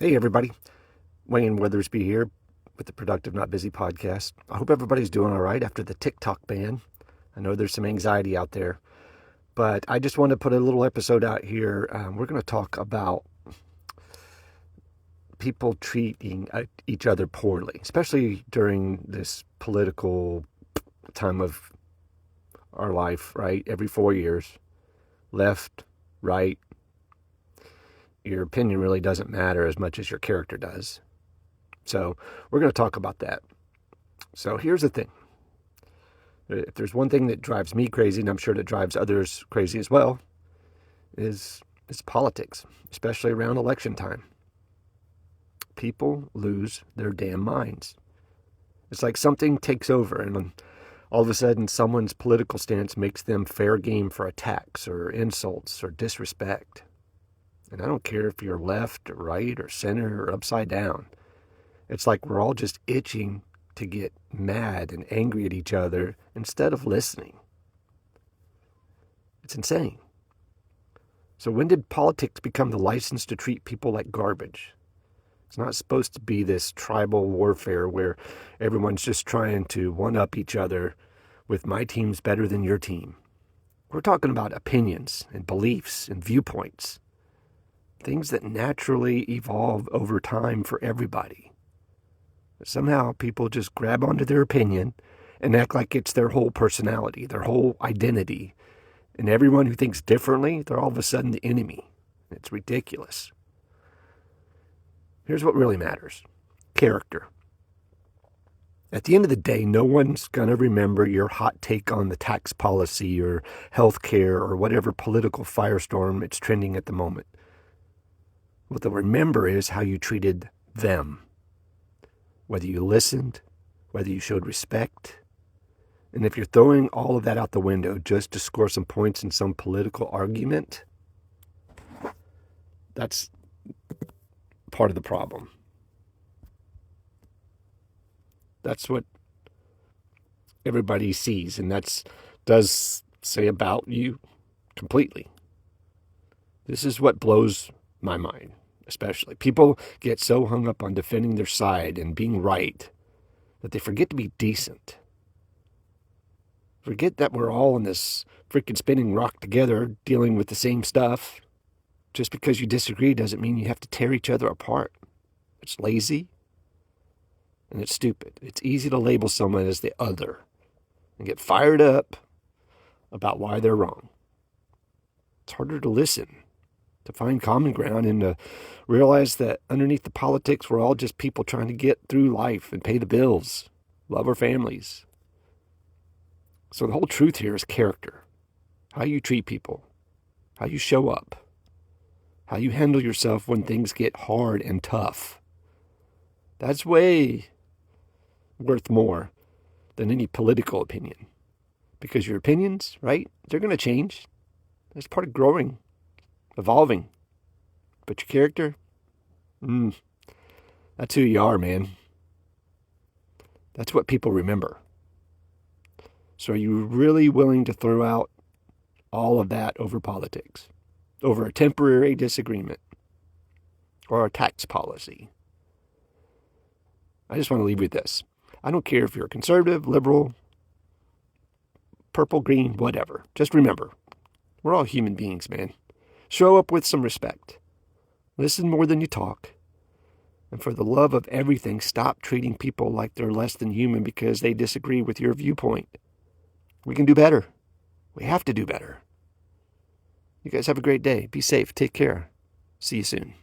Hey, everybody. Wayne Withersby here with the Productive Not Busy podcast. I hope everybody's doing all right after the TikTok ban. I know there's some anxiety out there, but I just want to put a little episode out here. We're going to talk about people treating each other poorly, especially during this political time of our life, right? Every 4 years, left, right. Your opinion really doesn't matter as much as your character does. So we're going to talk about that. So here's the thing. If there's one thing that drives me crazy, and I'm sure that drives others crazy as well, is politics, especially around election time. People lose their damn minds. It's like something takes over, and all of a sudden someone's political stance makes them fair game for attacks or insults or disrespect. And I don't care if you're left or right or center or upside down. It's like we're all just itching to get mad and angry at each other instead of listening. It's insane. So when did politics become the license to treat people like garbage? It's not supposed to be this tribal warfare where everyone's just trying to one-up each other with my team's better than your team. We're talking about opinions and beliefs and viewpoints. Things that naturally evolve over time for everybody. Somehow people just grab onto their opinion and act like it's their whole personality, their whole identity. And everyone who thinks differently, they're all of a sudden the enemy. It's ridiculous. Here's what really matters. Character. At the end of the day, no one's going to remember your hot take on the tax policy or health care or whatever political firestorm it's trending at the moment. What they'll remember is how you treated them. Whether you listened, whether you showed respect. And if you're throwing all of that out the window just to score some points in some political argument, that's part of the problem. That's what everybody sees, and does say about you completely. This is what blows my mind, especially. People get so hung up on defending their side and being right that they forget to be decent. Forget that we're all in this freaking spinning rock together dealing with the same stuff. Just because you disagree doesn't mean you have to tear each other apart. It's lazy and it's stupid. It's easy to label someone as the other and get fired up about why they're wrong. It's harder to listen, to find common ground, and to realize that underneath the politics, we're all just people trying to get through life and pay the bills, love our families. So the whole truth here is character. How you treat people, how you show up, how you handle yourself when things get hard and tough. That's way worth more than any political opinion. Because your opinions, right, they're going to change. That's part of growing, evolving. But your character, that's who you are, man. That's what people remember. So are you really willing to throw out all of that over politics? Over a temporary disagreement? Or a tax policy? I just want to leave you with this. I don't care if you're conservative, liberal, purple, green, whatever. Just remember, we're all human beings, man. Show up with some respect. Listen more than you talk. And for the love of everything, stop treating people like they're less than human because they disagree with your viewpoint. We can do better. We have to do better. You guys have a great day. Be safe. Take care. See you soon.